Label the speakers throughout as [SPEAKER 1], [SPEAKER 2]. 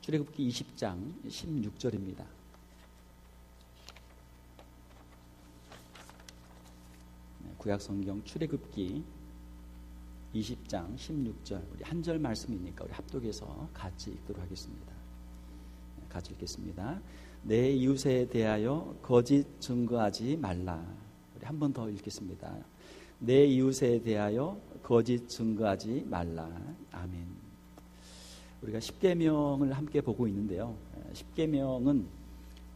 [SPEAKER 1] 출애굽기 20장 16절입니다. 구약성경 출애굽기 20장 16절, 우리 한 절 말씀이니까 우리 합독해서 같이 읽도록 하겠습니다. 같이 읽겠습니다. 내 이웃에 대하여 거짓 증거하지 말라. 우리 한 번 더 읽겠습니다. 내 이웃에 대하여 거짓 증거하지 말라. 아멘. 우리가 십계명을 함께 보고 있는데요. 십계명은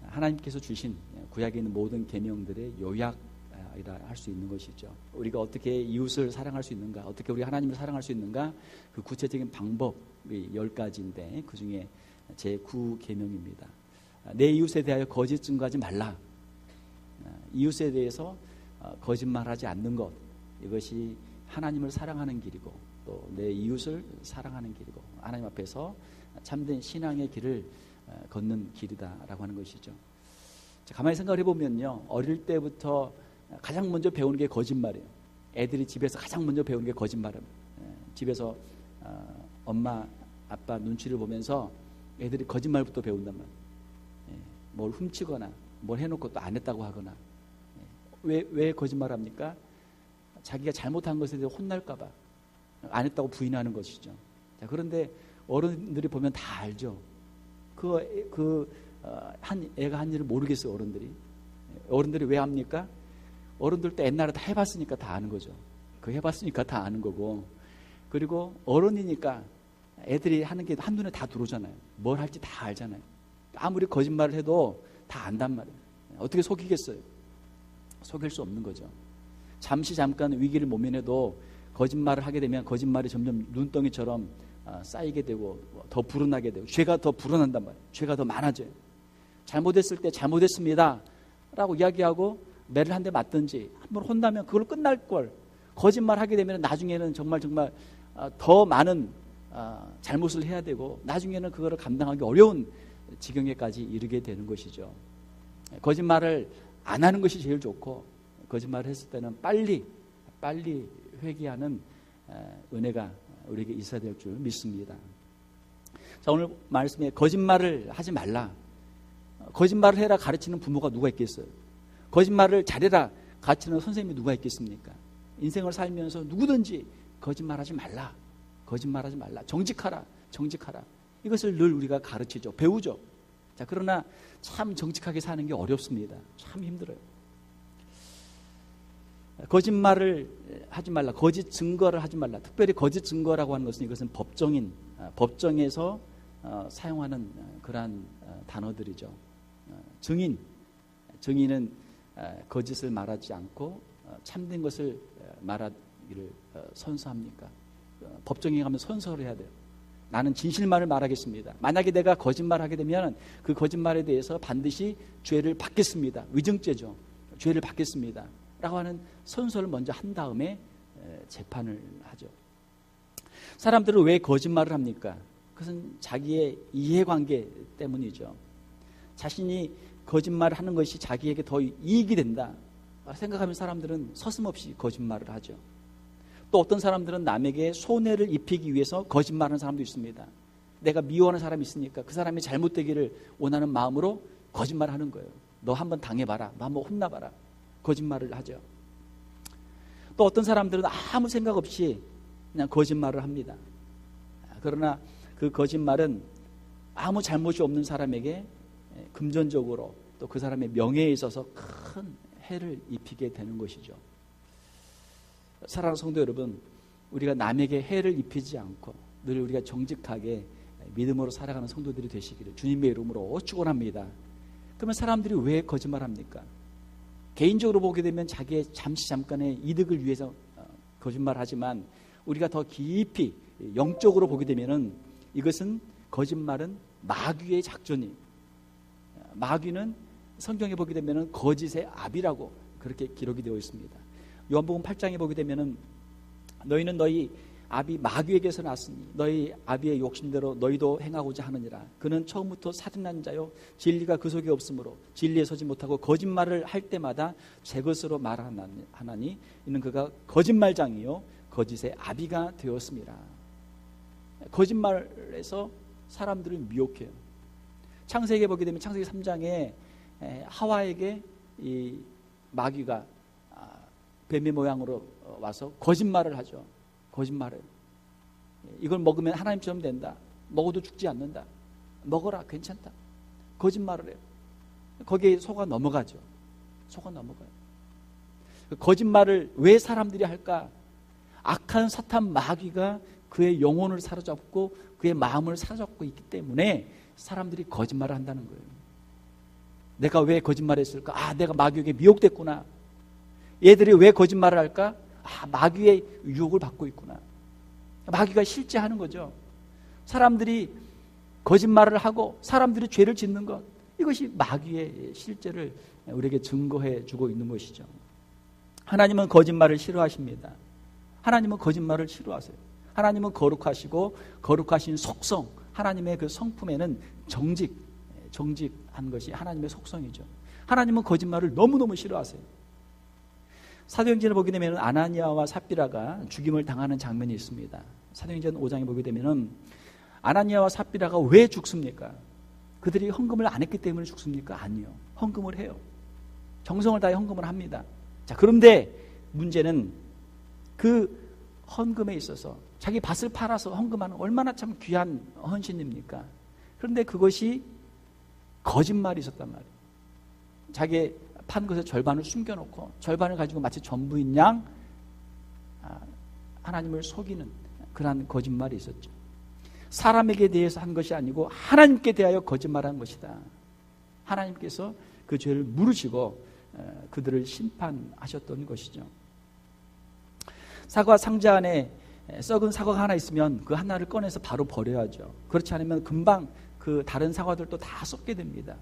[SPEAKER 1] 하나님께서 주신 구약에 있는 모든 계명들의 요약이라 할 수 있는 것이죠. 우리가 어떻게 이웃을 사랑할 수 있는가, 어떻게 우리 하나님을 사랑할 수 있는가, 그 구체적인 방법이 10가지인데 그 중에 제 9계명입니다. 내 이웃에 대하여 거짓 증거하지 말라. 이웃에 대해서 거짓말하지 않는 것, 이것이 하나님을 사랑하는 길이고 또 내 이웃을 사랑하는 길이고 하나님 앞에서 참된 신앙의 길을 걷는 길이다라고 하는 것이죠. 가만히 생각을 해보면요, 어릴 때부터 가장 먼저 배우는 게 거짓말이에요. 애들이 집에서 가장 먼저 배우는 게 거짓말입니다. 집에서 엄마 아빠 눈치를 보면서 애들이 거짓말부터 배운단 말이에요. 뭘 훔치거나 뭘 해놓고 또 안 했다고 하거나. 왜 거짓말합니까? 자기가 잘못한 것에 대해 혼날까 봐 안 했다고 부인하는 것이죠. 자, 그런데 어른들이 보면 다 알죠. 애가 한 일을 모르겠어요. 어른들이 왜 합니까? 어른들도 옛날에 다 해봤으니까 다 아는 거죠. 해봤으니까 다 아는 거고, 그리고 어른이니까 애들이 하는 게 한눈에 다 들어오잖아요. 뭘 할지 다 알잖아요. 아무리 거짓말을 해도 다 안단 말이에요. 어떻게 속이겠어요? 속일 수 없는 거죠. 잠깐 위기를 모면해도 거짓말을 하게 되면 거짓말이 점점 눈덩이처럼 쌓이게 되고 더 불어나게 되고 죄가 더 불어난단 말이에요. 죄가 더 많아져요. 잘못했을 때 잘못했습니다 라고 이야기하고 매를 한 대 맞든지 한번 혼나면 그걸로 끝날 걸, 거짓말 하게 되면 나중에는 정말 더 많은 잘못을 해야 되고 나중에는 그거를 감당하기 어려운 지경에까지 이르게 되는 것이죠. 거짓말을 안 하는 것이 제일 좋고, 거짓말을 했을 때는 빨리 회개하는 은혜가 우리에게 있어야 될 줄 믿습니다. 자, 오늘 말씀에 거짓말을 하지 말라. 거짓말을 해라 가르치는 부모가 누가 있겠어요? 거짓말을 잘해라 가르치는 선생님이 누가 있겠습니까? 인생을 살면서 누구든지 거짓말하지 말라. 거짓말하지 말라. 정직하라. 이것을 늘 우리가 가르치죠. 배우죠. 자, 그러나 참 정직하게 사는 게 어렵습니다. 참 힘들어요. 거짓말을 하지 말라. 거짓 증거를 하지 말라. 특별히 거짓 증거라고 하는 것은 이것은 법정에서 사용하는 그러한 단어들이죠. 증인은 거짓을 말하지 않고 참된 것을 말하기를 선서합니까? 법정에 가면 선서를 해야 돼요. 나는 진실만을 말하겠습니다. 만약에 내가 거짓말하게 되면 그 거짓말에 대해서 반드시 죄를 받겠습니다. 위증죄죠. 죄를 받겠습니다 라고 하는 선서를 먼저 한 다음에 재판을 하죠. 사람들은 왜 거짓말을 합니까? 그것은 자기의 이해관계 때문이죠. 자신이 거짓말을 하는 것이 자기에게 더 이익이 된다 생각하면 사람들은 서슴없이 거짓말을 하죠. 또 어떤 사람들은 남에게 손해를 입히기 위해서 거짓말하는 사람도 있습니다. 내가 미워하는 사람이 있으니까 그 사람이 잘못되기를 원하는 마음으로 거짓말하는 거예요. 너 한번 당해봐라. 너 한번 혼나봐라. 거짓말을 하죠. 또 어떤 사람들은 아무 생각 없이 그냥 거짓말을 합니다. 그러나 그 거짓말은 아무 잘못이 없는 사람에게 금전적으로 또 그 사람의 명예에 있어서 큰 해를 입히게 되는 것이죠. 사랑하는 성도 여러분, 우리가 남에게 해를 입히지 않고 늘 우리가 정직하게 믿음으로 살아가는 성도들이 되시기를 주님의 이름으로 축원합니다. 그러면 사람들이 왜 거짓말합니까? 개인적으로 보게 되면 자기의 잠깐의 이득을 위해서 거짓말하지만 우리가 더 깊이 영적으로 보게 되면은 이것은 거짓말은 마귀의 작전이에요. 마귀는 성경에 보게 되면은 거짓의 아비라고 그렇게 기록이 되어 있습니다. 요한복음 8장에 보게 되면은 너희는 너희 아비 마귀에게서 났으니 너희 아비의 욕심대로 너희도 행하고자 하느니라. 그는 처음부터 살인한 자요 진리가 그 속에 없으므로 진리에 서지 못하고 거짓말을 할 때마다 제 것으로 말하나니 이는 그가 거짓말장이요 거짓의 아비가 되었습니다. 거짓말에서 사람들을 미혹해요. 창세기에 보게 되면 창세기 3장에 하와에게 이 마귀가 뱀의 모양으로 와서 거짓말을 하죠. 거짓말을. 이걸 먹으면 하나님처럼 된다. 먹어도 죽지 않는다. 먹어라, 괜찮다. 거짓말을 해요. 거기에 속아 넘어가죠. 속아 넘어가요. 거짓말을 왜 사람들이 할까? 악한 사탄 마귀가 그의 영혼을 사로잡고 그의 마음을 사로잡고 있기 때문에 사람들이 거짓말을 한다는 거예요. 내가 왜 거짓말했을까? 내가 마귀에게 미혹됐구나. 얘들이 왜 거짓말을 할까? 마귀의 유혹을 받고 있구나. 마귀가 실제하는 거죠. 사람들이 거짓말을 하고 사람들이 죄를 짓는 것, 이것이 마귀의 실제를 우리에게 증거해 주고 있는 것이죠. 하나님은 거짓말을 싫어하십니다. 하나님은 거짓말을 싫어하세요. 하나님은 거룩하시고 거룩하신 속성, 하나님의 그 성품에는 정직한 것이 하나님의 속성이죠. 하나님은 거짓말을 너무너무 싫어하세요. 사도행전을 보게 되면 아나니아와 삽비라가 죽임을 당하는 장면이 있습니다. 사도행전 5장에 보게 되면 아나니아와 삽비라가 왜 죽습니까? 그들이 헌금을 안 했기 때문에 죽습니까? 아니요. 헌금을 해요. 정성을 다해 헌금을 합니다. 자, 그런데 문제는 그 헌금에 있어서 자기 밭을 팔아서 헌금하는 얼마나 참 귀한 헌신입니까? 그런데 그것이 거짓말이 있었단 말이에요. 자기 판 것의 절반을 숨겨놓고 절반을 가지고 마치 전부인 양 하나님을 속이는 그러한 거짓말이 있었죠. 사람에게 대해서 한 것이 아니고 하나님께 대하여 거짓말한 것이다. 하나님께서 그 죄를 물으시고 그들을 심판하셨던 것이죠. 사과 상자 안에 썩은 사과가 하나 있으면 그 하나를 꺼내서 바로 버려야죠. 그렇지 않으면 금방 그 다른 사과들도 다 썩게 됩니다.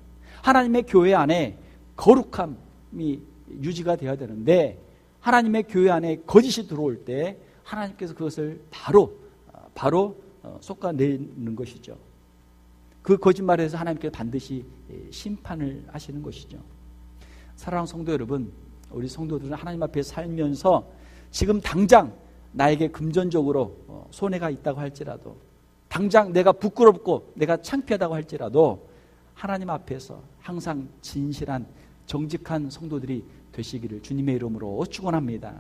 [SPEAKER 1] 하나님의 교회 안에 거룩함이 유지가 되어야 되는데 하나님의 교회 안에 거짓이 들어올 때 하나님께서 그것을 바로 쏟아내는 것이죠. 그 거짓말에서 하나님께서 반드시 심판을 하시는 것이죠. 사랑하는 성도 여러분, 우리 성도들은 하나님 앞에 살면서 지금 당장 나에게 금전적으로 손해가 있다고 할지라도, 당장 내가 부끄럽고 내가 창피하다고 할지라도 하나님 앞에서 항상 진실한 정직한 성도들이 되시기를 주님의 이름으로 축원합니다.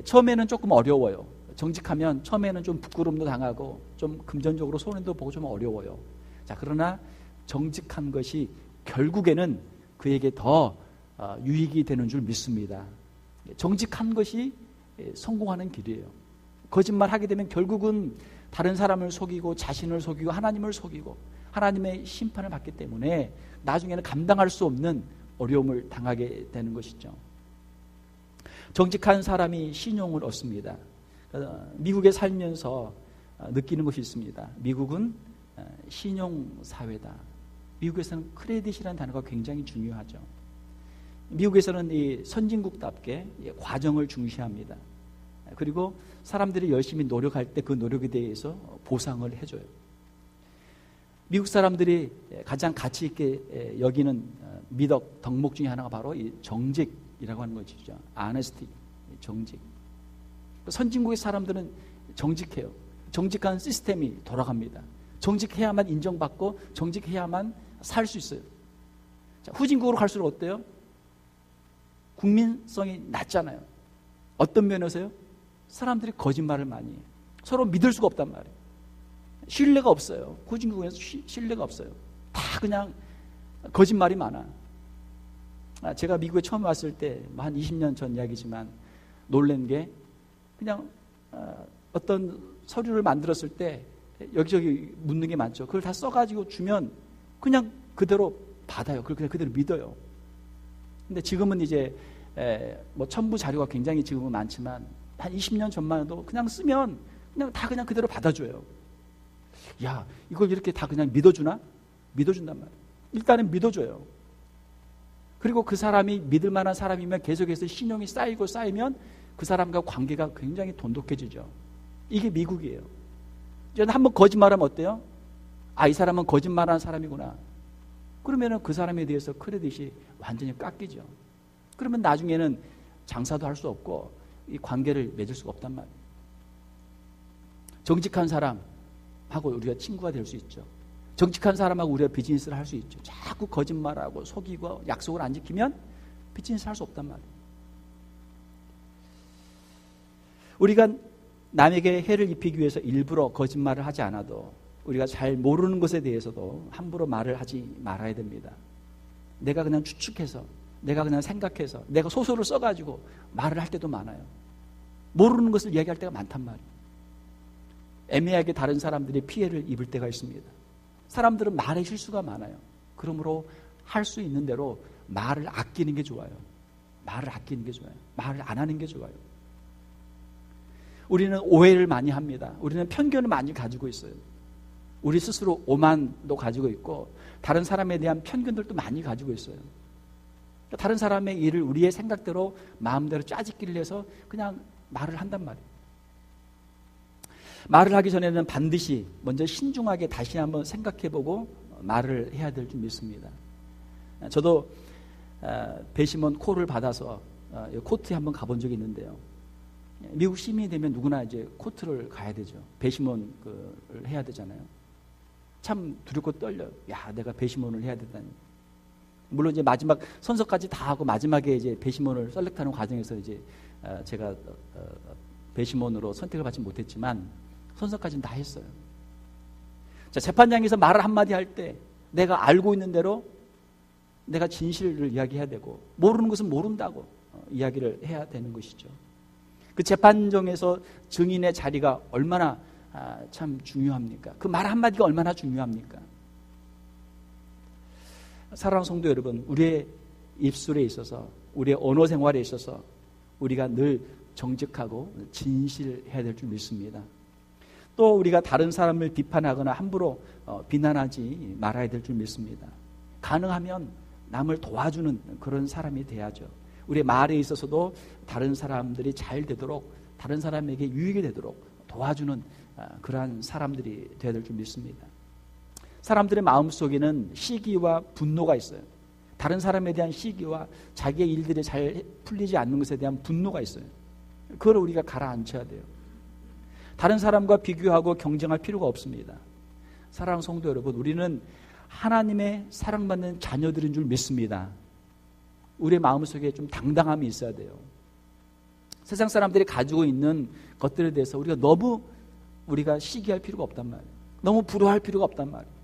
[SPEAKER 1] 처음에는 조금 어려워요. 정직하면 처음에는 좀 부끄러움도 당하고 좀 금전적으로 손해도 보고 좀 어려워요. 자, 그러나 정직한 것이 결국에는 그에게 더 유익이 되는 줄 믿습니다. 정직한 것이 성공하는 길이에요. 거짓말 하게 되면 결국은 다른 사람을 속이고 자신을 속이고 하나님을 속이고 하나님의 심판을 받기 때문에 나중에는 감당할 수 없는 어려움을 당하게 되는 것이죠. 정직한 사람이 신용을 얻습니다. 미국에 살면서 느끼는 것이 있습니다. 미국은 신용사회다. 미국에서는 크레딧이라는 단어가 굉장히 중요하죠. 미국에서는 이 선진국답게 과정을 중시합니다. 그리고 사람들이 열심히 노력할 때 그 노력에 대해서 보상을 해줘요. 미국 사람들이 가장 가치 있게 여기는 미덕, 덕목 중에 하나가 바로 이 정직이라고 하는 것이죠. honesty, 정직. 선진국의 사람들은 정직해요. 정직한 시스템이 돌아갑니다. 정직해야만 인정받고 정직해야만 살 수 있어요. 자, 후진국으로 갈수록 어때요? 국민성이 낮잖아요. 어떤 면에서요? 사람들이 거짓말을 많이 해요. 서로 믿을 수가 없단 말이에요. 신뢰가 없어요. 후진국에서 신뢰가 없어요. 다 그냥 거짓말이 많아. 제가 미국에 처음 왔을 때 한 20년 전 이야기지만 놀란 게 그냥 어떤 서류를 만들었을 때 여기저기 묻는 게 많죠. 그걸 다 써가지고 주면 그냥 그대로 받아요. 그걸 그냥 그대로 믿어요. 근데 지금은 이제 뭐 첨부 자료가 굉장히 지금은 많지만 한 20년 전만 해도 그냥 쓰면 그냥 다 그냥 그대로 받아줘요. 야, 이걸 이렇게 다 그냥 믿어주나? 믿어준단 말이에요. 일단은 믿어줘요. 그리고 그 사람이 믿을 만한 사람이면 계속해서 신용이 쌓이면 그 사람과 관계가 굉장히 돈독해지죠. 이게 미국이에요. 저는 한번 거짓말하면 어때요? 이 사람은 거짓말하는 사람이구나. 그러면은 그 사람에 대해서 크레딧이 완전히 깎이죠. 그러면 나중에는 장사도 할 수 없고 이 관계를 맺을 수가 없단 말이에요. 정직한 사람, 사람하고 우리가 친구가 될 수 있죠. 정직한 사람하고 우리가 비즈니스를 할 수 있죠. 자꾸 거짓말하고 속이고 약속을 안 지키면 비즈니스 할 수 없단 말이에요. 우리가 남에게 해를 입히기 위해서 일부러 거짓말을 하지 않아도 우리가 잘 모르는 것에 대해서도 함부로 말을 하지 말아야 됩니다. 내가 그냥 추측해서, 내가 그냥 생각해서, 내가 소설을 써가지고 말을 할 때도 많아요. 모르는 것을 이야기할 때가 많단 말이에요. 애매하게 다른 사람들이 피해를 입을 때가 있습니다. 사람들은 말에 실수가 많아요. 그러므로 할 수 있는 대로 말을 아끼는 게 좋아요. 말을 아끼는 게 좋아요. 말을 안 하는 게 좋아요. 우리는 오해를 많이 합니다. 우리는 편견을 많이 가지고 있어요. 우리 스스로 오만도 가지고 있고 다른 사람에 대한 편견들도 많이 가지고 있어요. 다른 사람의 일을 우리의 생각대로 마음대로 짜집기를 해서 그냥 말을 한단 말이에요. 말을 하기 전에는 반드시 먼저 신중하게 다시 한번 생각해보고 말을 해야 될 줄 믿습니다. 저도 배심원 콜을 받아서 코트에 한번 가본 적이 있는데요. 미국 시민이 되면 누구나 이제 코트를 가야 되죠. 배심원을 해야 되잖아요. 참 두렵고 떨려요. 야, 내가 배심원을 해야 되다니. 물론 이제 마지막 선서까지 다 하고 마지막에 이제 배심원을 셀렉트하는 과정에서 이제 제가 배심원으로 선택을 받지 못했지만 선서까지는 다 했어요. 자, 재판장에서 말을 한마디 할 때 내가 알고 있는 대로 내가 진실을 이야기해야 되고 모르는 것은 모른다고 이야기를 해야 되는 것이죠. 그 재판정에서 증인의 자리가 얼마나 참 중요합니까? 그 말 한마디가 얼마나 중요합니까? 사랑하는 성도 여러분, 우리의 입술에 있어서 우리의 언어 생활에 있어서 우리가 늘 정직하고 진실해야 될 줄 믿습니다. 또 우리가 다른 사람을 비판하거나 함부로 비난하지 말아야 될 줄 믿습니다. 가능하면 남을 도와주는 그런 사람이 돼야죠. 우리의 말에 있어서도 다른 사람들이 잘 되도록, 다른 사람에게 유익이 되도록 도와주는 그러한 사람들이 되어야 될 줄 믿습니다. 사람들의 마음속에는 시기와 분노가 있어요. 다른 사람에 대한 시기와 자기의 일들이 잘 풀리지 않는 것에 대한 분노가 있어요. 그걸 우리가 가라앉혀야 돼요. 다른 사람과 비교하고 경쟁할 필요가 없습니다. 사랑하는 성도 여러분, 우리는 하나님의 사랑받는 자녀들인 줄 믿습니다. 우리의 마음속에 좀 당당함이 있어야 돼요. 세상 사람들이 가지고 있는 것들에 대해서 우리가 시기할 필요가 없단 말이에요. 너무 부러워할 필요가 없단 말이에요.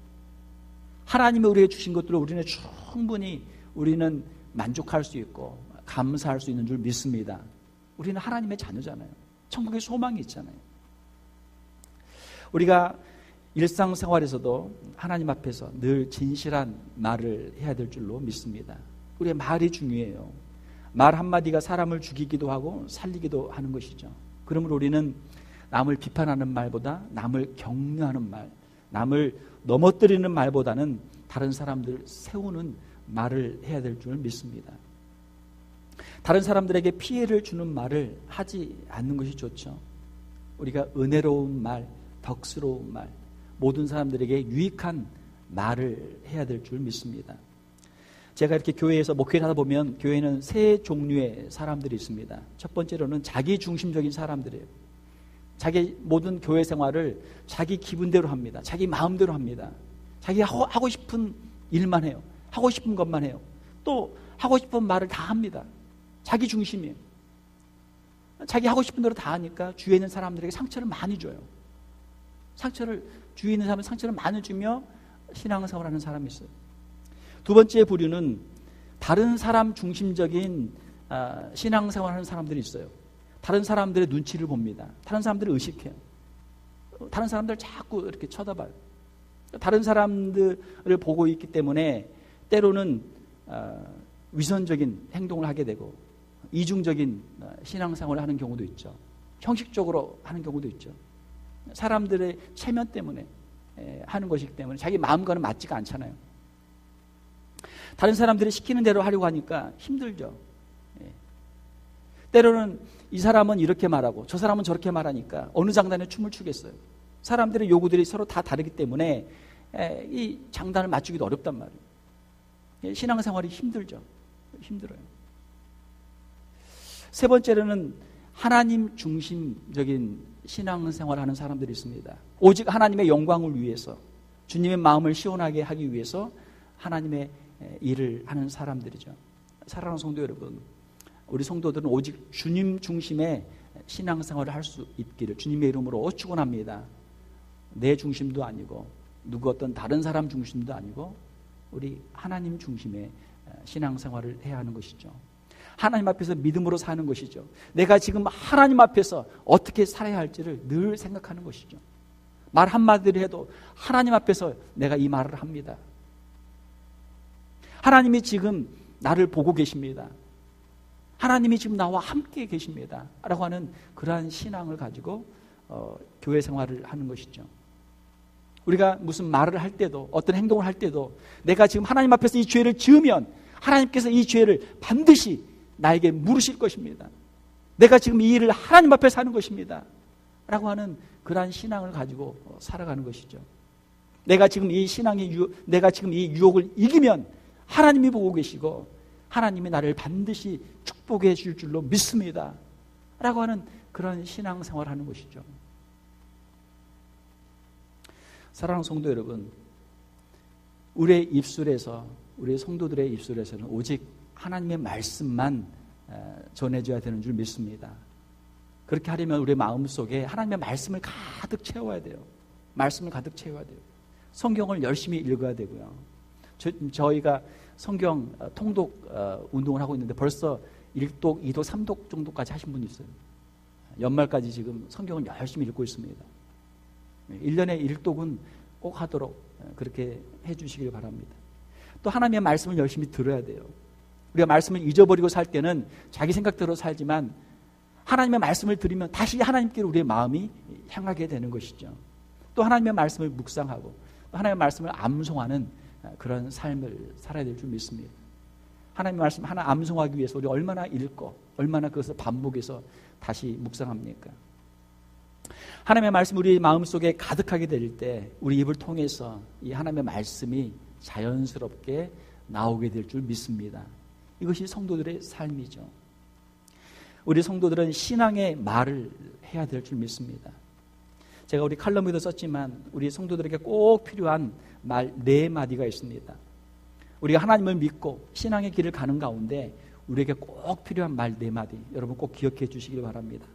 [SPEAKER 1] 하나님이 우리에게 주신 것들을 우리는 충분히 우리는 만족할 수 있고 감사할 수 있는 줄 믿습니다. 우리는 하나님의 자녀잖아요. 천국의 소망이 있잖아요. 우리가 일상생활에서도 하나님 앞에서 늘 진실한 말을 해야 될 줄로 믿습니다. 우리의 말이 중요해요. 말 한마디가 사람을 죽이기도 하고 살리기도 하는 것이죠. 그러므로 우리는 남을 비판하는 말보다 남을 격려하는 말, 남을 넘어뜨리는 말보다는 다른 사람들 세우는 말을 해야 될 줄 믿습니다. 다른 사람들에게 피해를 주는 말을 하지 않는 것이 좋죠. 우리가 은혜로운 말, 덕스러운 말, 모든 사람들에게 유익한 말을 해야 될 줄 믿습니다. 제가 이렇게 교회에서 목회를 하다 보면 교회는 세 종류의 사람들이 있습니다. 첫 번째로는 자기 중심적인 사람들이에요. 자기 모든 교회 생활을 자기 기분대로 합니다. 자기 마음대로 합니다. 자기가 하고 싶은 일만 해요. 하고 싶은 것만 해요. 또 하고 싶은 말을 다 합니다. 자기 중심이에요. 자기 하고 싶은 대로 다 하니까 주위에 있는 사람들에게 상처를 많이 줘요. 주위에 있는 사람은 상처를 많이 주며 신앙생활을 하는 사람이 있어요. 두 번째 부류는 다른 사람 중심적인 신앙생활을 하는 사람들이 있어요. 다른 사람들의 눈치를 봅니다. 다른 사람들을 의식해요. 다른 사람들을 자꾸 이렇게 쳐다봐요. 다른 사람들을 보고 있기 때문에 때로는 위선적인 행동을 하게 되고 이중적인 신앙생활을 하는 경우도 있죠. 형식적으로 하는 경우도 있죠. 사람들의 체면 때문에 하는 것이기 때문에 자기 마음과는 맞지가 않잖아요. 다른 사람들이 시키는 대로 하려고 하니까 힘들죠. 때로는 이 사람은 이렇게 말하고 저 사람은 저렇게 말하니까 어느 장단에 춤을 추겠어요. 사람들의 요구들이 서로 다 다르기 때문에 이 장단을 맞추기도 어렵단 말이에요. 신앙생활이 힘들죠. 힘들어요. 세 번째로는 하나님 중심적인 신앙생활하는 사람들이 있습니다. 오직 하나님의 영광을 위해서, 주님의 마음을 시원하게 하기 위해서 하나님의 일을 하는 사람들이죠. 사랑하는 성도 여러분, 우리 성도들은 오직 주님 중심의 신앙생활을 할 수 있기를 주님의 이름으로 축원합니다. 내 중심도 아니고 누구 어떤 다른 사람 중심도 아니고 우리 하나님 중심의 신앙생활을 해야 하는 것이죠. 하나님 앞에서 믿음으로 사는 것이죠. 내가 지금 하나님 앞에서 어떻게 살아야 할지를 늘 생각하는 것이죠. 말 한마디를 해도 하나님 앞에서 내가 이 말을 합니다. 하나님이 지금 나를 보고 계십니다. 하나님이 지금 나와 함께 계십니다 라고 하는 그러한 신앙을 가지고 교회 생활을 하는 것이죠. 우리가 무슨 말을 할 때도, 어떤 행동을 할 때도 내가 지금 하나님 앞에서 이 죄를 지으면 하나님께서 이 죄를 반드시 나에게 물으실 것입니다. 내가 지금 이 일을 하나님 앞에서 하는 것입니다 라고 하는 그러한 신앙을 가지고 살아가는 것이죠. 내가 지금 이 유혹을 이기면 하나님이 보고 계시고 하나님이 나를 반드시 축복해 줄 줄로 믿습니다 라고 하는 그런 신앙생활을 하는 것이죠. 사랑하는 성도 여러분, 우리의 입술에서, 우리 성도들의 입술에서는 오직 하나님의 말씀만 전해줘야 되는 줄 믿습니다. 그렇게 하려면 우리의 마음속에 하나님의 말씀을 가득 채워야 돼요. 말씀을 가득 채워야 돼요. 성경을 열심히 읽어야 되고요. 저희가 성경 통독 운동을 하고 있는데 벌써 1독, 2독, 3독 정도까지 하신 분이 있어요. 연말까지 지금 성경을 열심히 읽고 있습니다. 1년에 1독은 꼭 하도록 그렇게 해주시길 바랍니다. 또 하나님의 말씀을 열심히 들어야 돼요. 우리가 말씀을 잊어버리고 살 때는 자기 생각대로 살지만 하나님의 말씀을 들으면 다시 하나님께로 우리의 마음이 향하게 되는 것이죠. 또 하나님의 말씀을 묵상하고 또 하나님의 말씀을 암송하는 그런 삶을 살아야 될 줄 믿습니다. 하나님의 말씀 하나 암송하기 위해서 우리 얼마나 읽고 얼마나 그것을 반복해서 다시 묵상합니까? 하나님의 말씀 우리 마음속에 가득하게 될 때 우리 입을 통해서 이 하나님의 말씀이 자연스럽게 나오게 될 줄 믿습니다. 이것이 성도들의 삶이죠. 우리 성도들은 신앙의 말을 해야 될 줄 믿습니다. 제가 우리 칼럼에도 썼지만 우리 성도들에게 꼭 필요한 말 4마디가 있습니다. 우리가 하나님을 믿고 신앙의 길을 가는 가운데 우리에게 꼭 필요한 말 4마디 여러분 꼭 기억해 주시길 바랍니다.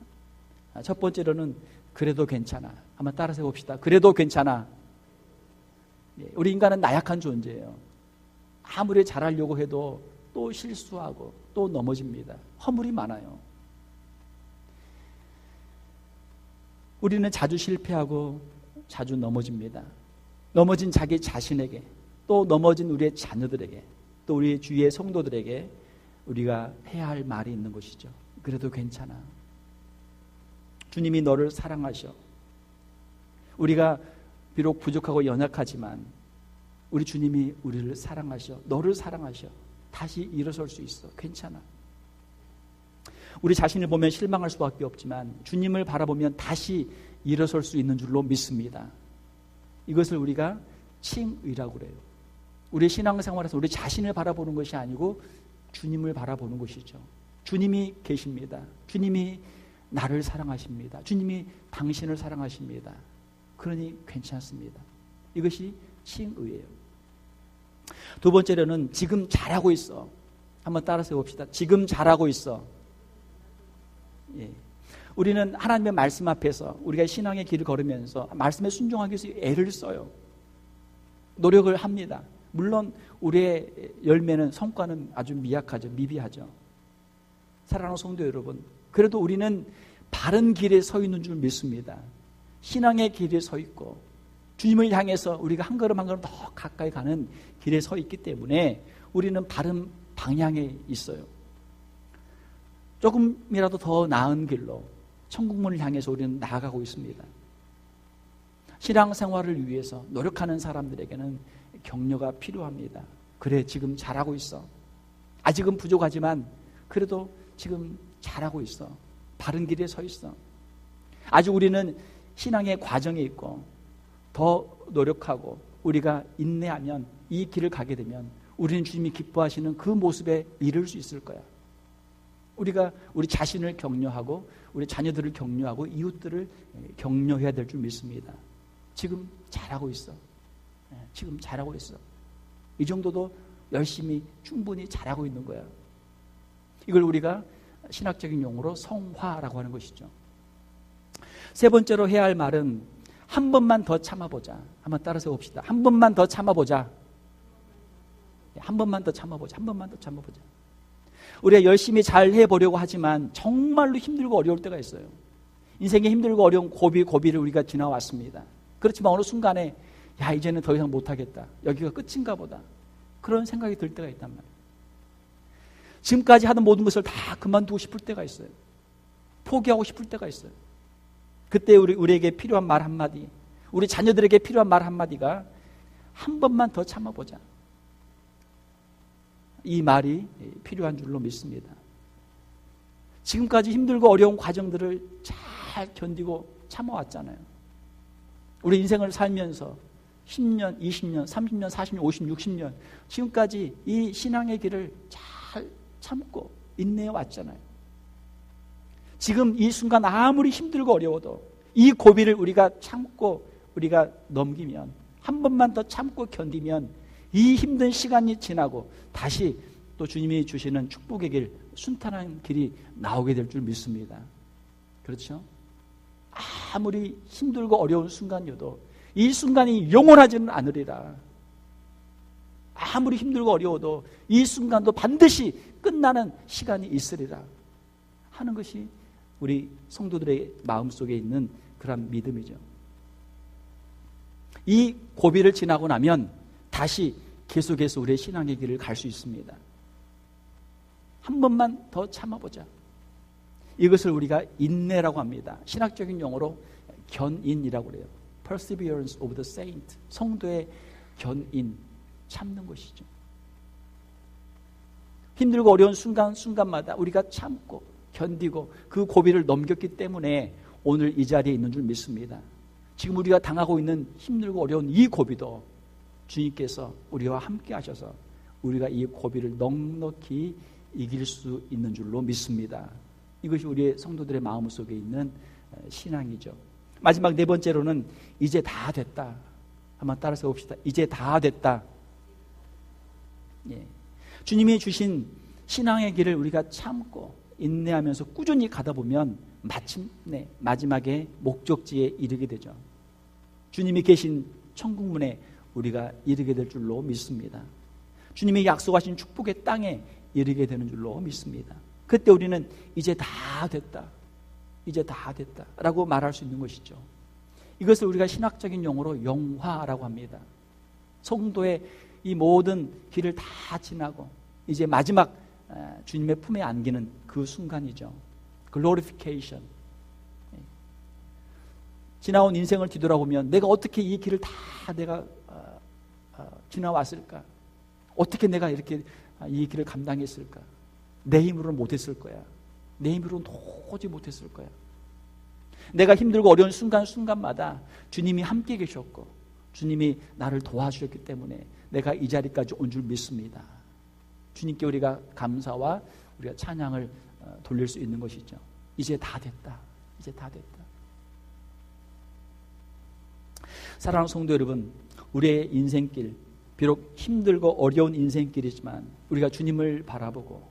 [SPEAKER 1] 첫 번째로는 그래도 괜찮아. 한번 따라서 해봅시다. 그래도 괜찮아. 우리 인간은 나약한 존재예요. 아무리 잘하려고 해도 또 실수하고 또 넘어집니다. 허물이 많아요. 우리는 자주 실패하고 자주 넘어집니다. 넘어진 자기 자신에게 또 넘어진 우리의 자녀들에게 또 우리 주위의 성도들에게 우리가 해야 할 말이 있는 것이죠. 그래도 괜찮아. 주님이 너를 사랑하셔. 우리가 비록 부족하고 연약하지만 우리 주님이 우리를 사랑하셔. 너를 사랑하셔. 다시 일어설 수 있어. 괜찮아. 우리 자신을 보면 실망할 수밖에 없지만 주님을 바라보면 다시 일어설 수 있는 줄로 믿습니다. 이것을 우리가 칭의라고 그래요. 우리 신앙생활에서 우리 자신을 바라보는 것이 아니고 주님을 바라보는 것이죠. 주님이 계십니다. 주님이 나를 사랑하십니다. 주님이 당신을 사랑하십니다. 그러니 괜찮습니다. 이것이 칭의예요. 두 번째로는 지금 잘하고 있어. 한번 따라서 해봅시다. 지금 잘하고 있어. 예. 우리는 하나님의 말씀 앞에서 우리가 신앙의 길을 걸으면서 말씀에 순종하기 위해서 애를 써요. 노력을 합니다. 물론 우리의 열매는 성과는 아주 미약하죠. 미비하죠. 사랑하는 성도 여러분, 그래도 우리는 바른 길에 서 있는 줄 믿습니다. 신앙의 길에 서 있고 주님을 향해서 우리가 한 걸음 한 걸음 더 가까이 가는 길에 서 있기 때문에 우리는 바른 방향에 있어요. 조금이라도 더 나은 길로 천국문을 향해서 우리는 나아가고 있습니다. 신앙생활을 위해서 노력하는 사람들에게는 격려가 필요합니다. 그래, 지금 잘하고 있어. 아직은 부족하지만 그래도 지금 잘하고 있어. 바른 길에 서 있어. 아직 우리는 신앙의 과정에 있고 더 노력하고 우리가 인내하면 이 길을 가게 되면 우리는 주님이 기뻐하시는 그 모습에 이를 수 있을 거야. 우리가 우리 자신을 격려하고 우리 자녀들을 격려하고 이웃들을 격려해야 될 줄 믿습니다. 지금 잘하고 있어. 지금 잘하고 있어. 이 정도도 열심히 충분히 잘하고 있는 거야. 이걸 우리가 신학적인 용어로 성화라고 하는 것이죠. 세 번째로 해야 할 말은 한 번만 더 참아보자. 한번 따라서 봅시다. 한 번만 더 참아보자. 한 번만 더 참아보자. 한 번만 더 참아보자. 우리가 열심히 잘 해보려고 하지만 정말로 힘들고 어려울 때가 있어요. 인생에 힘들고 어려운 고비를 우리가 지나왔습니다. 그렇지만 어느 순간에 야, 이제는 더 이상 못하겠다. 여기가 끝인가 보다. 그런 생각이 들 때가 있단 말이에요. 지금까지 하던 모든 것을 다 그만두고 싶을 때가 있어요. 포기하고 싶을 때가 있어요. 그때 우리에게 필요한 말 한마디, 우리 자녀들에게 필요한 말 한마디가 한 번만 더 참아보자. 이 말이 필요한 줄로 믿습니다. 지금까지 힘들고 어려운 과정들을 잘 견디고 참아왔잖아요. 우리 인생을 살면서 10년, 20년, 30년, 40년, 50년, 60년 지금까지 이 신앙의 길을 잘 참고 인내해 왔잖아요. 지금 이 순간 아무리 힘들고 어려워도 이 고비를 우리가 참고 우리가 넘기면, 한 번만 더 참고 견디면 이 힘든 시간이 지나고 다시 또 주님이 주시는 축복의 길, 순탄한 길이 나오게 될 줄 믿습니다. 그렇죠? 아무리 힘들고 어려운 순간이어도 이 순간이 영원하지는 않으리라. 아무리 힘들고 어려워도 이 순간도 반드시 끝나는 시간이 있으리라 하는 것이 우리 성도들의 마음속에 있는 그런 믿음이죠. 이 고비를 지나고 나면 다시 계속해서 우리의 신앙의 길을 갈 수 있습니다. 한 번만 더 참아보자. 이것을 우리가 인내라고 합니다. 신학적인 용어로 견인이라고 그래요. Perseverance of the saint. 성도의 견인, 참는 것이죠. 힘들고 어려운 순간마다 우리가 참고 견디고 그 고비를 넘겼기 때문에 오늘 이 자리에 있는 줄 믿습니다. 지금 우리가 당하고 있는 힘들고 어려운 이 고비도 주님께서 우리와 함께 하셔서 우리가 이 고비를 넉넉히 이길 수 있는 줄로 믿습니다. 이것이 우리의 성도들의 마음속에 있는 신앙이죠. 마지막 네 번째로는 이제 다 됐다. 한번 따라서 봅시다. 이제 다 됐다. 예. 주님이 주신 신앙의 길을 우리가 참고 인내하면서 꾸준히 가다 보면 마침내 마지막에 목적지에 이르게 되죠. 주님이 계신 천국문에 우리가 이르게 될 줄로 믿습니다. 주님이 약속하신 축복의 땅에 이르게 되는 줄로 믿습니다. 그때 우리는 이제 다 됐다. 이제 다 됐다 라고 말할 수 있는 것이죠. 이것을 우리가 신학적인 용어로 영화라고 합니다. 성도의 이 모든 길을 다 지나고 이제 마지막 주님의 품에 안기는 그 순간이죠. 글로리피케이션. 지나온 인생을 뒤돌아보면 내가 어떻게 이 길을 다 내가 지나왔을까? 어떻게 내가 이렇게 이 길을 감당했을까? 내 힘으로는 못했을 거야. 내 힘으로는 도저히 못했을 거야. 내가 힘들고 어려운 순간마다 주님이 함께 계셨고 주님이 나를 도와주셨기 때문에 내가 이 자리까지 온 줄 믿습니다. 주님께 우리가 감사와 우리가 찬양을 돌릴 수 있는 것이죠. 이제 다 됐다. 이제 다 됐다. 사랑하는 성도 여러분, 우리의 인생길, 비록 힘들고 어려운 인생길이지만 우리가 주님을 바라보고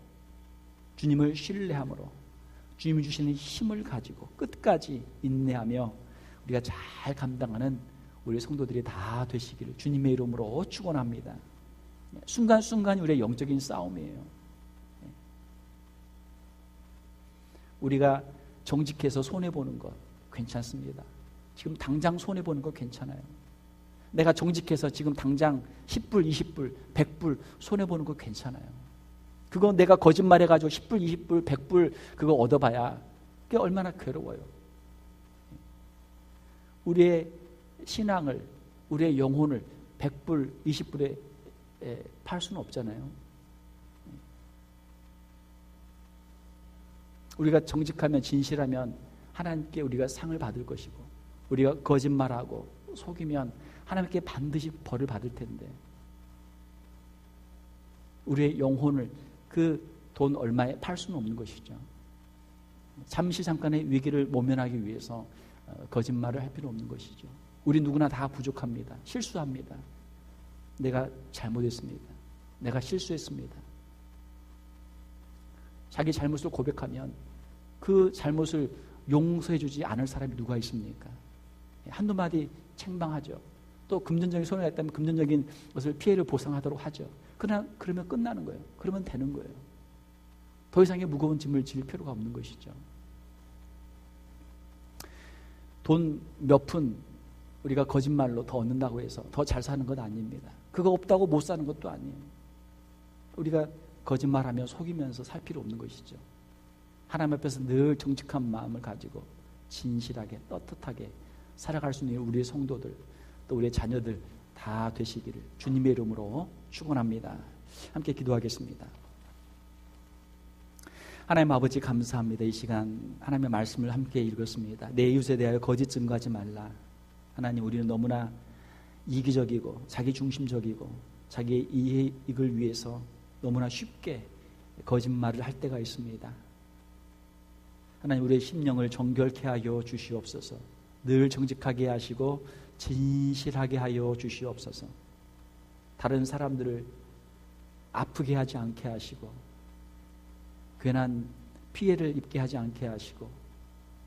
[SPEAKER 1] 주님을 신뢰함으로 주님이 주시는 힘을 가지고 끝까지 인내하며 우리가 잘 감당하는 우리 성도들이 다 되시기를 주님의 이름으로 축원합니다. 순간순간이 우리의 영적인 싸움이에요. 우리가 정직해서 손해보는 것 괜찮습니다. 지금 당장 손해보는 거 괜찮아요. 내가 정직해서 지금 당장 10불, 20불, 100불 손해보는 거 괜찮아요. 그거 내가 거짓말해가지고 10불, 20불, 100불 그거 얻어봐야 그게 얼마나 괴로워요. 우리의 신앙을, 우리의 영혼을 100불, 20불에 팔 수는 없잖아요. 우리가 정직하면 진실하면 하나님께 우리가 상을 받을 것이고 우리가 거짓말하고 속이면 하나님께 반드시 벌을 받을 텐데 우리의 영혼을 그 돈 얼마에 팔 수는 없는 것이죠. 잠깐의 위기를 모면하기 위해서 거짓말을 할 필요 없는 것이죠. 우리 누구나 다 부족합니다. 실수합니다. 내가 잘못했습니다. 내가 실수했습니다. 자기 잘못을 고백하면 그 잘못을 용서해 주지 않을 사람이 누가 있습니까? 한두 마디 책망하죠. 또 금전적인 손해가 있다면 금전적인 것을 피해를 보상하도록 하죠. 그러나 그러면 끝나는 거예요. 그러면 되는 거예요. 더 이상의 무거운 짐을 질 필요가 없는 것이죠. 돈 몇 푼 우리가 거짓말로 더 얻는다고 해서 더 잘 사는 것 아닙니다. 그거 없다고 못 사는 것도 아니에요. 우리가 거짓말하며 속이면서 살 필요 없는 것이죠. 하나님 앞에서 늘 정직한 마음을 가지고 진실하게 떳떳하게 살아갈 수 있는 우리의 성도들 또 우리의 자녀들 다 되시기를 주님의 이름으로 축원합니다. 함께 기도하겠습니다. 하나님 아버지 감사합니다. 이 시간 하나님의 말씀을 함께 읽었습니다. 내 이웃에 대하여 거짓 증거하지 말라. 하나님, 우리는 너무나 이기적이고 자기중심적이고 자기의 이익을 위해서 너무나 쉽게 거짓말을 할 때가 있습니다. 하나님, 우리의 심령을 정결케 하여 주시옵소서. 늘 정직하게 하시고 진실하게 하여 주시옵소서. 다른 사람들을 아프게 하지 않게 하시고 괜한 피해를 입게 하지 않게 하시고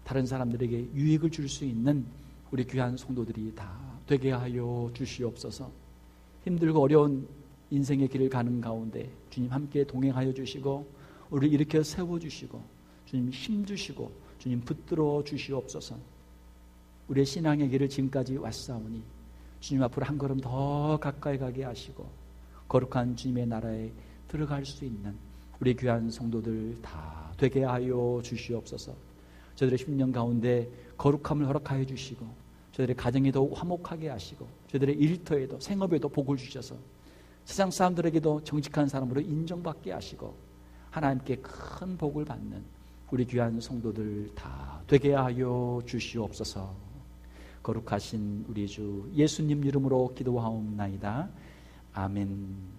[SPEAKER 1] 다른 사람들에게 유익을 줄 수 있는 우리 귀한 성도들이 다 되게 하여 주시옵소서. 힘들고 어려운 인생의 길을 가는 가운데 주님 함께 동행하여 주시고 우리를 일으켜 세워주시고 주님 힘주시고 주님 붙들어 주시옵소서. 우리의 신앙의 길을 지금까지 왔사오니 주님 앞으로 한 걸음 더 가까이 가게 하시고 거룩한 주님의 나라에 들어갈 수 있는 우리 귀한 성도들 다 되게 하여 주시옵소서. 저들의 심령 가운데 거룩함을 허락하여 주시고 저들의 가정이 더욱 화목하게 하시고 저들의 일터에도 생업에도 복을 주셔서 세상 사람들에게도 정직한 사람으로 인정받게 하시고 하나님께 큰 복을 받는 우리 귀한 성도들 다 되게 하여 주시옵소서. 거룩하신 우리 주 예수님 이름으로 기도하옵나이다. 아멘.